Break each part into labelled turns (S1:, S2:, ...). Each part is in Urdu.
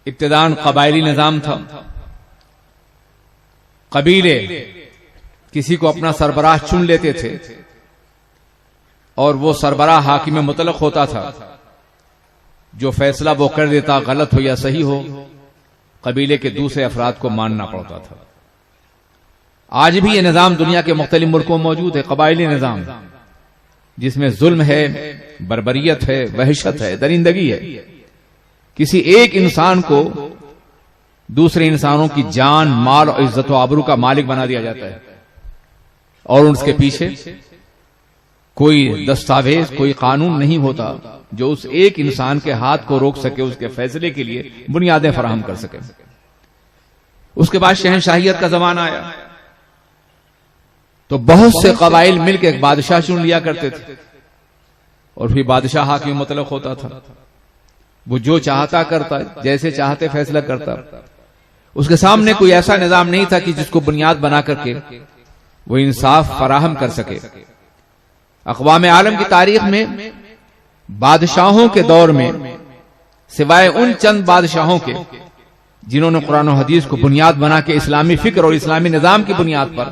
S1: ابتداً قبائلی نظام تھا. قبیلے کسی کو اپنا سربراہ چن لیتے تھے اور وہ سربراہ حاکم مطلق ہوتا تھا. جو فیصلہ وہ کر دیتا غلط ہو یا صحیح ہو قبیلے کے دوسرے افراد کو ماننا پڑتا تھا. آج بھی یہ نظام دنیا کے مختلف ملکوں میں موجود ہے. قبائلی نظام جس میں ظلم ہے، بربریت ہے، وحشت ہے، درندگی ہے. کسی ایک انسان کو دوسرے انسانوں کی جان، مال اور عزت و آبرو کا مالک بنا دیا جاتا ہے اور اس کے پیچھے کوئی دستاویز، کوئی قانون نہیں ہوتا جو اس ایک انسان کے ہاتھ کو روک سکے، اس کے فیصلے کے لیے بنیادیں فراہم کر سکے. اس کے بعد شہنشاہیت کا زمانہ آیا تو بہت سے قبائل مل کے ایک بادشاہ چن لیا کرتے تھے اور پھر بادشاہ حاکم مطلق ہوتا تھا. وہ جو چاہتا کرتا، جیسے چاہتے فیصلہ کرتا. اس کے سامنے کوئی ایسا نظام نہیں تھا کہ جس کو بنیاد بنا کر کے وہ انصاف فراہم کر سکے. اقوام عالم کی تاریخ میں بادشاہوں کے دور میں سوائے ان چند بادشاہوں کے جنہوں نے قرآن و حدیث کو بنیاد بنا کے اسلامی فکر اور اسلامی نظام کی بنیاد پر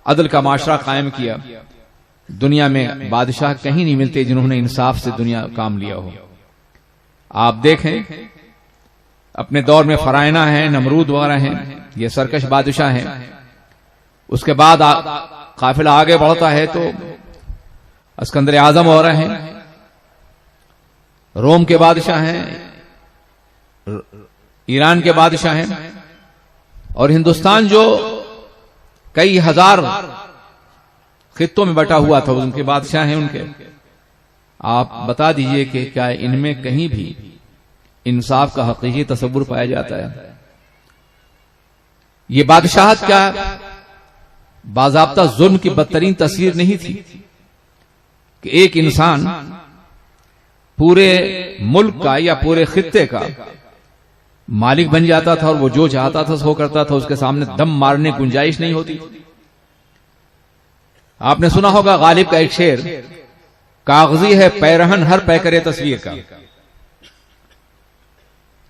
S1: عدل کا معاشرہ قائم کیا، دنیا میں بادشاہ کہیں نہیں ملتے جنہوں نے انصاف سے دنیا کام لیا ہو. آپ دیکھیں اپنے دور میں فرعونہ ہیں، نمرود وغیرہ ہیں، یہ سرکش بادشاہ ہیں. اس کے بعد قافلہ آگے بڑھتا ہے تو اسکندر اعظم وغیرہ ہیں، روم کے بادشاہ ہیں، ایران کے بادشاہ ہیں، اور ہندوستان جو کئی ہزار خطوں میں بٹا ہوا تھا ان کے بادشاہ ہیں. ان کے آپ بتا دیجئے کہ کیا ان میں کہیں بھی انصاف کا حقیقی تصور پایا جاتا ہے؟ یہ بادشاہت کیا باضابطہ ظلم کی بدترین تصویر نہیں تھی کہ ایک انسان پورے ملک کا یا پورے خطے کا مالک بن جاتا تھا اور وہ جو چاہتا تھا سو کرتا تھا، اس کے سامنے دم مارنے کی گنجائش نہیں ہوتی. آپ نے سنا ہوگا غالب کا ایک شعر، کاغذی ہے پیرہن ہر پیکرے تصویر کا.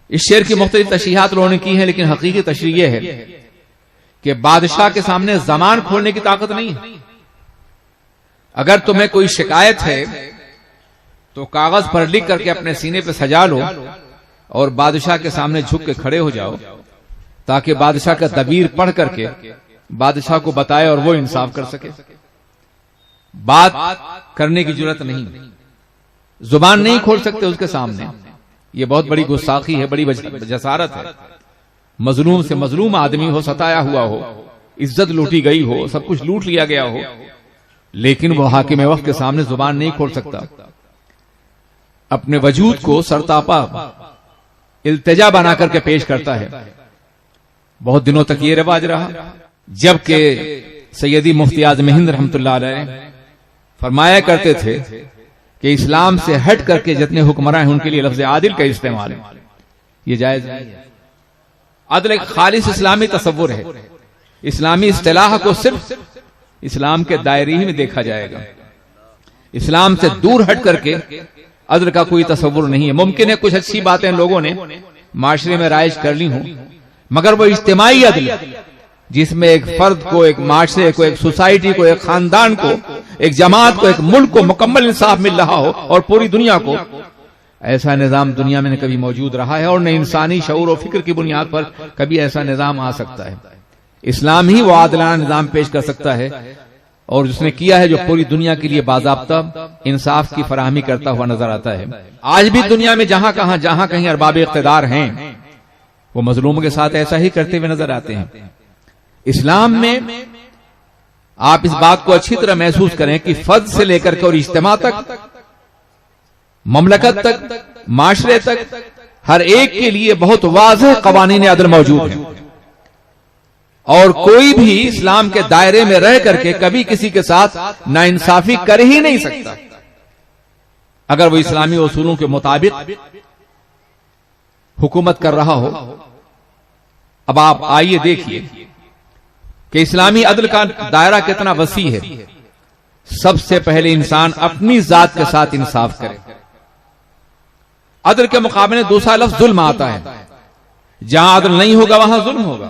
S1: اس شعر کی مختلف تشریحات لوگوں نے کی ہیں، لیکن حقیقی تشریح یہ ہے کہ بادشاہ کے سامنے زبان کھولنے کی طاقت نہیں ہے. اگر تمہیں کوئی شکایت ہے تو کاغذ پر لکھ کر کے اپنے سینے پہ سجا لو اور بادشاہ کے سامنے جھک کے کھڑے ہو جاؤ تاکہ بادشاہ کا دبیر پڑھ کر کے بادشاہ کو بتائے اور وہ انصاف کر سکے. بات کرنے کی جرات نہیں، زبان نہیں کھول سکتے اس کے سامنے. یہ بہت بڑی گستاخی ہے، بڑی جسارت ہے. مظلوم سے مظلوم آدمی ہو، ستایا ہوا ہو، عزت لوٹی گئی ہو، سب کچھ لوٹ لیا گیا ہو، لیکن وہ حاکم وقت کے سامنے زبان نہیں کھول سکتا. اپنے وجود کو سرتاپا التجا بنا کر کے پیش کرتا ہے. بہت دنوں تک یہ رواج رہا، جبکہ سیدی مفتی اعظم ہند رحمۃ اللہ علیہ فرمایا کرتے تھے کہ اسلام سے ہٹ کر کے جتنے حکمراں ہیں ان کے لیے لفظ عادل کا استعمال یہ جائز نہیں ہے. عدل ایک خالص اسلامی تصور ہے. اسلامی اصطلاح کو صرف اسلام کے دائرے ہی میں دیکھا جائے گا. اسلام سے دور ہٹ کر کے عدل کا کوئی تصور نہیں ہے. ممکن ہے کچھ اچھی باتیں لوگوں نے معاشرے میں رائج کر لی ہوں، مگر وہ اجتماعی عدل جس میں ایک فرد کو، ایک معاشرے کو، ایک سوسائٹی کو، ایک خاندان کو، ایک جماعت کو، ایک ملک کو مکمل انصاف مل رہا ہو اور پوری دنیا کو، ایسا نظام دنیا میں نہ کبھی موجود رہا ہے اور نہ انسانی شعور و فکر کی بنیاد پر کبھی ایسا نظام آ سکتا ہے. اسلام ہی وہ عادلانہ نظام پیش کر سکتا ہے اور جس نے کیا ہے جو پوری دنیا کے لیے باضابطہ انصاف کی فراہمی کرتا ہوا نظر آتا ہے. آج بھی دنیا میں جہاں کہیں ارباب اقتدار ہیں وہ مظلوموں کے ساتھ ایسا ہی کرتے ہوئے نظر آتے ہیں. اسلام میں آپ اس بات کو اچھی طرح محسوس کریں کہ فرد سے لے کر کے اور اجتماع تک، مملکت تک، معاشرے تک، ہر ایک کے لیے بہت واضح قوانین عدل موجود ہیں اور کوئی بھی اسلام کے دائرے میں رہ کر کے کبھی کسی کے ساتھ ناانصافی کر ہی نہیں سکتا اگر وہ اسلامی اصولوں کے مطابق حکومت کر رہا ہو. اب آپ آئیے دیکھیے کہ اسلامی عدل کا دائرہ کتنا وسیع ہے. سب سے پہلے انسان اپنی ذات کے ساتھ انصاف کرے. عدل کے مقابلے میں دوسرا لفظ ظلم آتا ہے. جہاں عدل نہیں ہوگا وہاں ظلم ہوگا.